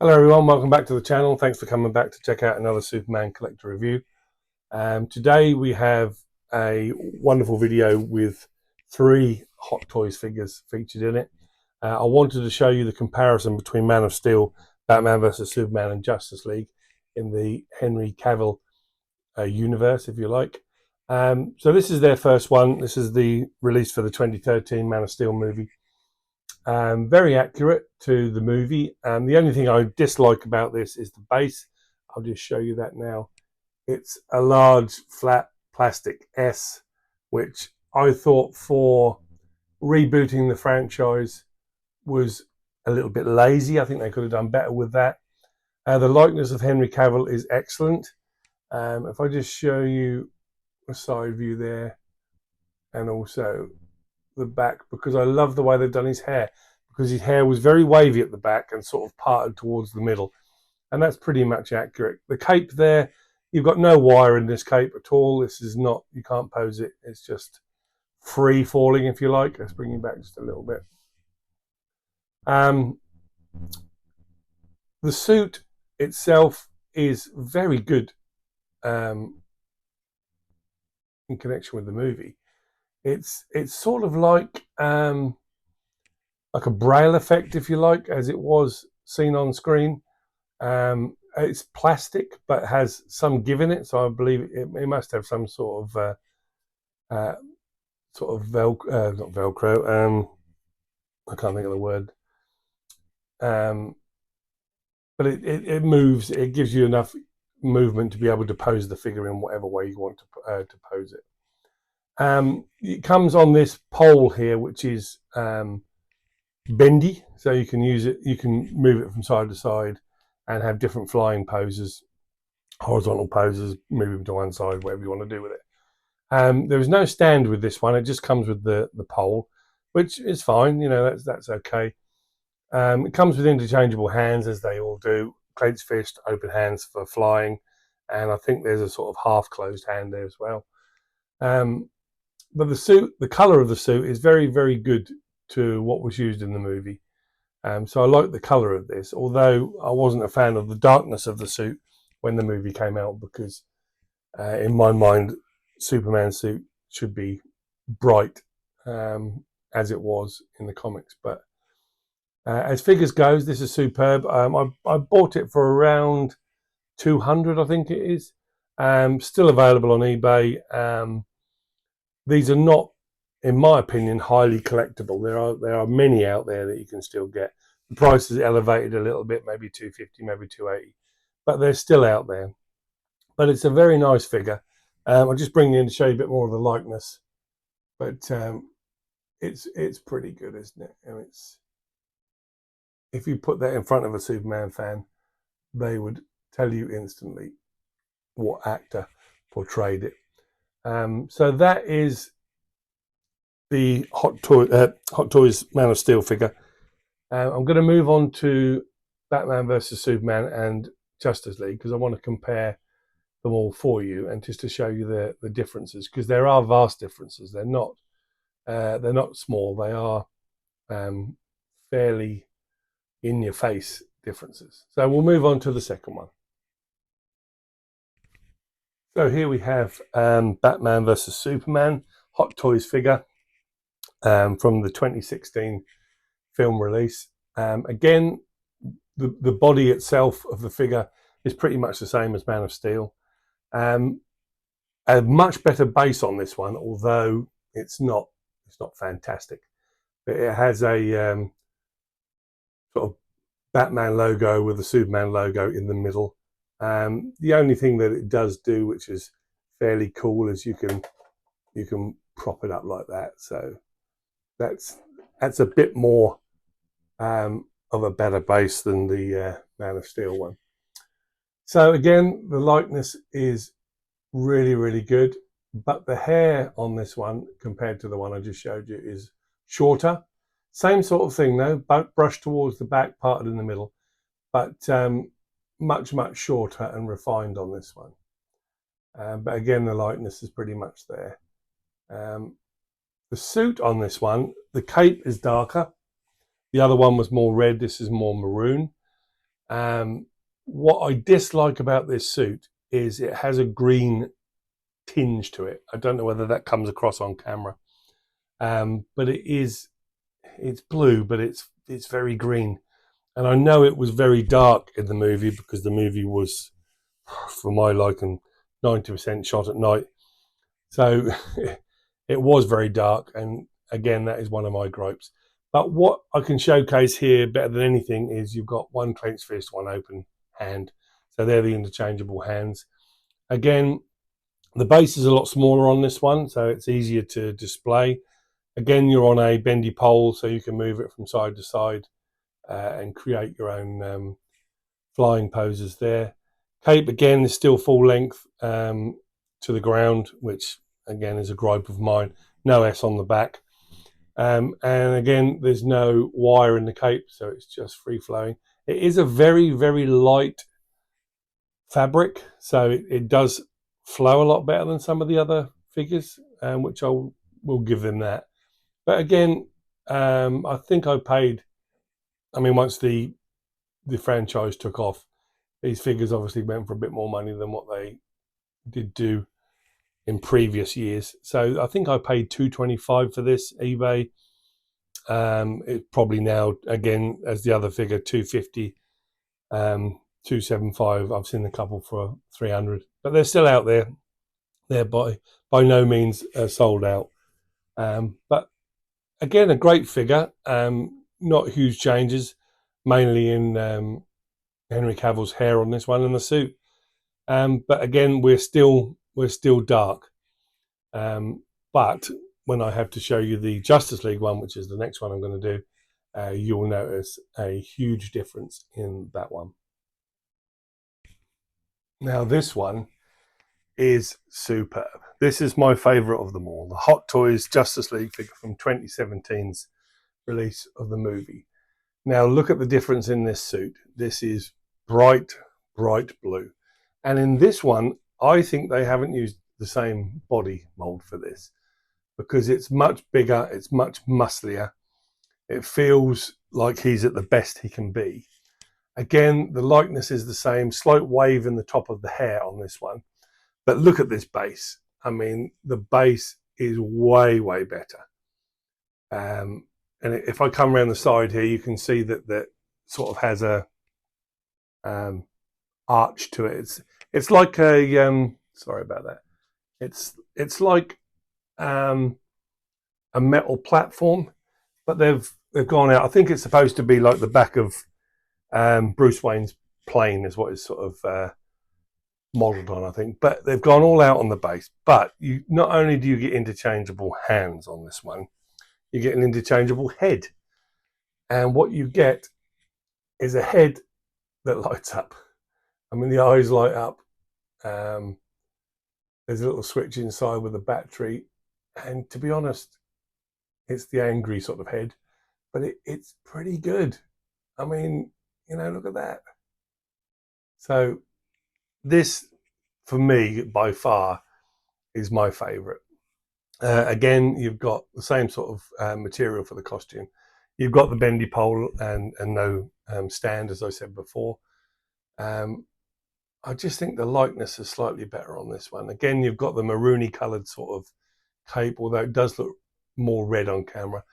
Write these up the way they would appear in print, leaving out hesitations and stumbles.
Hello everyone, welcome back to the channel. Thanks for coming back to check out another Superman collector review. Today we have a wonderful video with three Hot Toys figures featured in it. I wanted to show you the comparison between Man of Steel, Batman vs Superman and Justice League in the Henry Cavill universe, if you like. So this is their first one. This is the release for the 2013 Man of Steel movie. Very accurate to the movie. The only thing I dislike about this is the base. I'll just show you that now. It's a large flat plastic S, which I thought for rebooting the franchise was a little bit lazy. I think they could have done better with that. The likeness of Henry Cavill is excellent. If I just show you a side view there and also the back, because I love the way they've done his hair, because his hair was very wavy at the back and sort of parted towards the middle, and that's pretty much accurate. The cape there, you've got no wire in this cape at all. This is not, you can't pose it, it's just free falling, if you like. Let's bring you back just a little bit. The suit itself is very good in connection with the movie. It's sort of like a braille effect, if you like, as it was seen on screen. It's plastic, but has some give in it, so I believe it must have some sort of not Velcro. I can't think of the word. But it moves. It gives you enough movement to be able to pose the figure in whatever way you want to pose it. It comes on this pole here, which is bendy, so you can use it. You can move it from side to side and have different flying poses, horizontal poses, move it to one side, whatever you want to do with it. There is no stand with this one. It just comes with the pole, which is fine. You know, that's okay. It comes with interchangeable hands, as they all do. Clenched fist, open hands for flying, and I think there's a sort of half-closed hand there as well. But the suit, the color of the suit is very, very good to what was used in the movie. So I like the color of this, although I wasn't a fan of the darkness of the suit when the movie came out, because in my mind, Superman's suit should be bright, as it was in the comics. But as figures goes, this is superb. I bought it for around 200, I think it is. Still available on eBay. These are not, in my opinion, highly collectible. There are many out there that you can still get. The price is elevated a little bit, maybe 250, maybe 280, but they're still out there. But it's a very nice figure. I'll just bring you in to show you a bit more of the likeness, but it's pretty good, isn't it? And it's, if you put that in front of a Superman fan, they would tell you instantly what actor portrayed it. So that is the Hot Toys Man of Steel figure. I'm going to move on to Batman versus Superman and Justice League, because I want to compare them all for you and just to show you the differences, because there are vast differences. They're not small. They are fairly in your face differences. So we'll move on to the second one. So here we have Batman versus Superman Hot Toys figure from the 2016 film release. Again, the body itself of the figure is pretty much the same as Man of Steel. A much better base on this one, although it's not fantastic. But it has a sort of Batman logo with the Superman logo in the middle. The only thing that it does do, which is fairly cool, is you can prop it up like that. So that's a bit more of a better base than the Man of Steel one. So again, the likeness is really, really good, but the hair on this one compared to the one I just showed you is shorter. Same sort of thing though, brushed towards the back, parted in the middle, but much, much shorter and refined on this one. But again, the likeness is pretty much there. The suit on this one, the cape is darker. The other one was more red, this is more maroon. What I dislike about this suit is it has a green tinge to it. I don't know whether that comes across on camera, but it's blue, but it's very green. And I know it was very dark in the movie because the movie was, for my liking, 90% shot at night. So it was very dark. And again, that is one of my gripes. But what I can showcase here better than anything is you've got one clenched fist, one open hand. So they're the interchangeable hands. Again, the base is a lot smaller on this one, so it's easier to display. Again, you're on a bendy pole, so you can move it from side to side and create your own flying poses there. Cape, again, is still full length to the ground, which, again, is a gripe of mine. No S on the back. And again, there's no wire in the cape, so it's just free flowing. It is a very, very light fabric, so it does flow a lot better than some of the other figures, which I will give them that. But again, I think I paid, I mean, once the franchise took off, these figures obviously went for a bit more money than what they did do in previous years. So I think I paid $225 for this eBay. It's probably now, again, as the other figure, $250, $275. I've seen a couple for $300, but they're still out there. They're by no means sold out. But again, a great figure. Not huge changes, mainly in Henry Cavill's hair on this one and the suit. But again, we're still dark. But when I have to show you the Justice League one, which is the next one I'm going to do, you'll notice a huge difference in that one. Now, this one is superb. This is my favourite of them all, the Hot Toys Justice League figure from 2017's release of the movie. Now, look at the difference in this suit. This is bright blue. And in this one, I think they haven't used the same body mold for this because it's much bigger, it's much musclier. It feels like he's at the best he can be. Again, the likeness is the same, slight wave in the top of the hair on this one. But look at this base. I mean, the base is way better. And if I come around the side here, you can see that sort of has a arch to it. It's like a sorry about that. It's like a metal platform, but they've gone out. I think it's supposed to be like the back of Bruce Wayne's plane is what it's sort of modelled on, I think. But they've gone all out on the base. But you not only do you get interchangeable hands on this one, you get an interchangeable head. And what you get is a head that lights up. I mean, the eyes light up. There's a little switch inside with a battery. And to be honest, it's the angry sort of head. But it's pretty good. I mean, you know, look at that. So this, for me, by far, is my favourite. Again, you've got the same sort of material for the costume. You've got the bendy pole and no stand, as I said before. I just think the likeness is slightly better on this one. Again, you've got the maroony coloured sort of cape, although it does look more red on camera.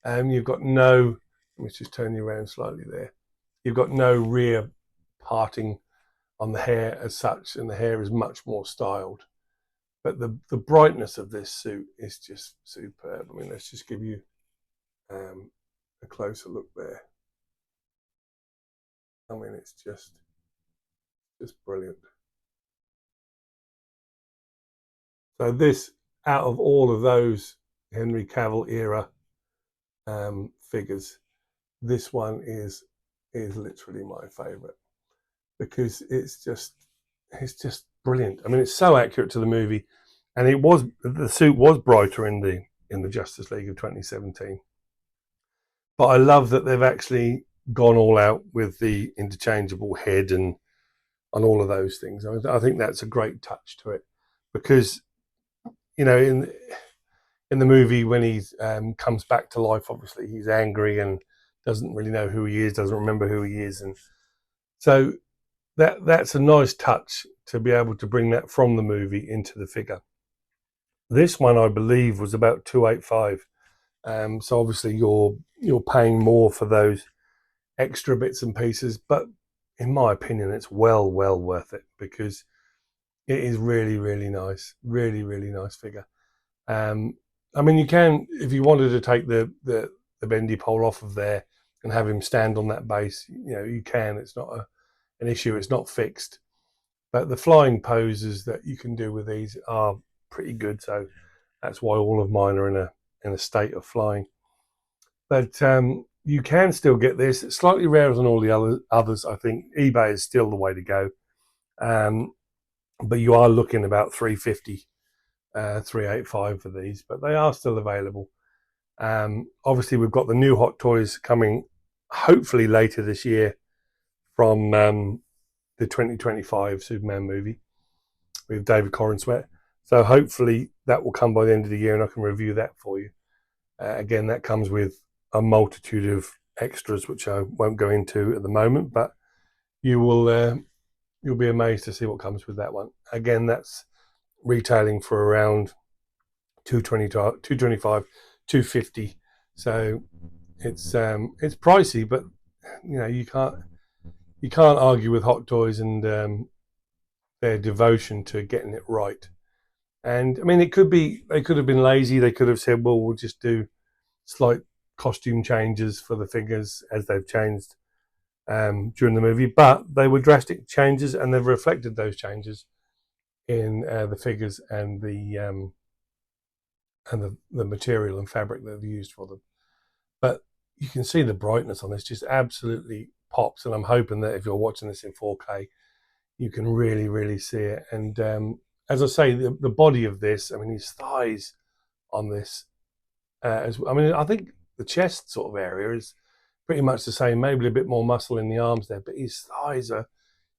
You've got no, let me just turn you around slightly there. You've got no rear parting on the hair as such, and the hair is much more styled. But the brightness of this suit is just superb. I mean, let's just give you a closer look there. I mean, it's just brilliant. So this, out of all of those Henry Cavill era figures, this one is literally my favorite because it's just brilliant. I mean, it's so accurate to the movie, and the suit was brighter in the Justice League of 2017. But I love that they've actually gone all out with the interchangeable head and all of those things. I think that's a great touch to it because, you know, in the movie when he comes back to life, obviously he's angry and doesn't really know who he is, doesn't remember who he is, and So that's a nice touch to be able to bring that from the movie into the figure. This one, I believe, was about 285. So obviously you're paying more for those extra bits and pieces, but in my opinion, it's well worth it, because it is really nice, really nice figure. I mean, you can, if you wanted to take the bendy pole off of there and have him stand on that base, you can. It's not an issue. It's not fixed. But the flying poses that you can do with these are pretty good. So that's why all of mine are in a state of flying. But you can still get this. It's slightly rarer than all the others. I think eBay is still the way to go. But you are looking about 350, 385 for these, but they are still available. Obviously, we've got the new Hot Toys coming, hopefully later this year, from the 2025 Superman movie with David Corenswet. So hopefully that will come by the end of the year, and I can review that for you. Again, that comes with a multitude of extras, which I won't go into at the moment, but you'll be amazed to see what comes with that one. Again, that's retailing for around 225, 250. So it's pricey, but you can't argue with Hot Toys and their devotion to getting it right. And I mean, they could have been lazy. They could have said, well, we'll just do slight costume changes for the figures as they've changed during the movie, but they were drastic changes, and they've reflected those changes in the figures and the material and fabric that they've used for them. But you can see the brightness on this just absolutely pops, and I'm hoping that if you're watching this in 4K, you can really see it. And as I say, the body of this, I mean, his thighs on this, I think the chest sort of area is pretty much the same, maybe a bit more muscle in the arms there, but his thighs are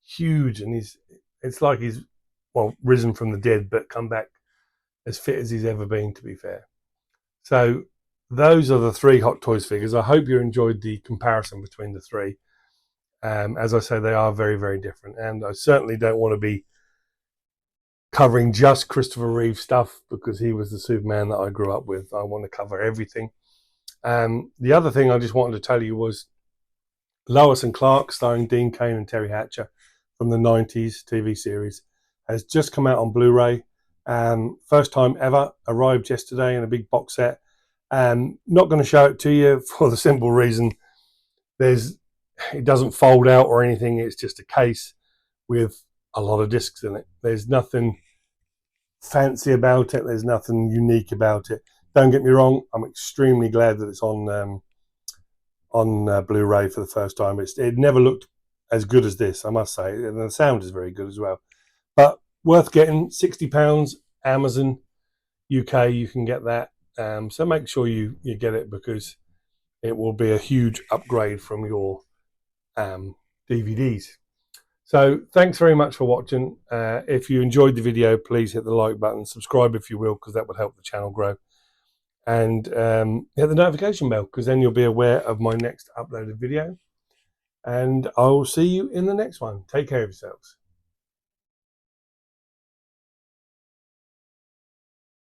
huge, and it's like he's, well, risen from the dead, but come back as fit as he's ever been, to be fair. So those are the three Hot Toys figures. I hope you enjoyed the comparison between the three. As I say, they are very different, and I certainly don't want to be covering just Christopher Reeve stuff, because he was the Superman that I grew up with. I want to cover everything. The other thing I just wanted to tell you was Lois and Clark, starring Dean Cain and Terry Hatcher, from the 90s TV series, has just come out on Blu-ray. First time ever, arrived yesterday in a big box set. Not going to show it to you for the simple reason it doesn't fold out or anything. It's just a case with a lot of discs in it. There's nothing fancy about it. There's nothing unique about it. Don't get me wrong, I'm extremely glad that it's on Blu-ray for the first time. It never looked as good as this, I must say, and the sound is very good as well. But worth getting. £60, Amazon UK, you can get that. So make sure you get it, because it will be a huge upgrade from your DVDs. So thanks very much for watching. If you enjoyed the video, please hit the like button, subscribe if you will, because that would help the channel grow, and hit the notification bell, because then you'll be aware of my next uploaded video. And I will see you in the next one. Take care of yourselves.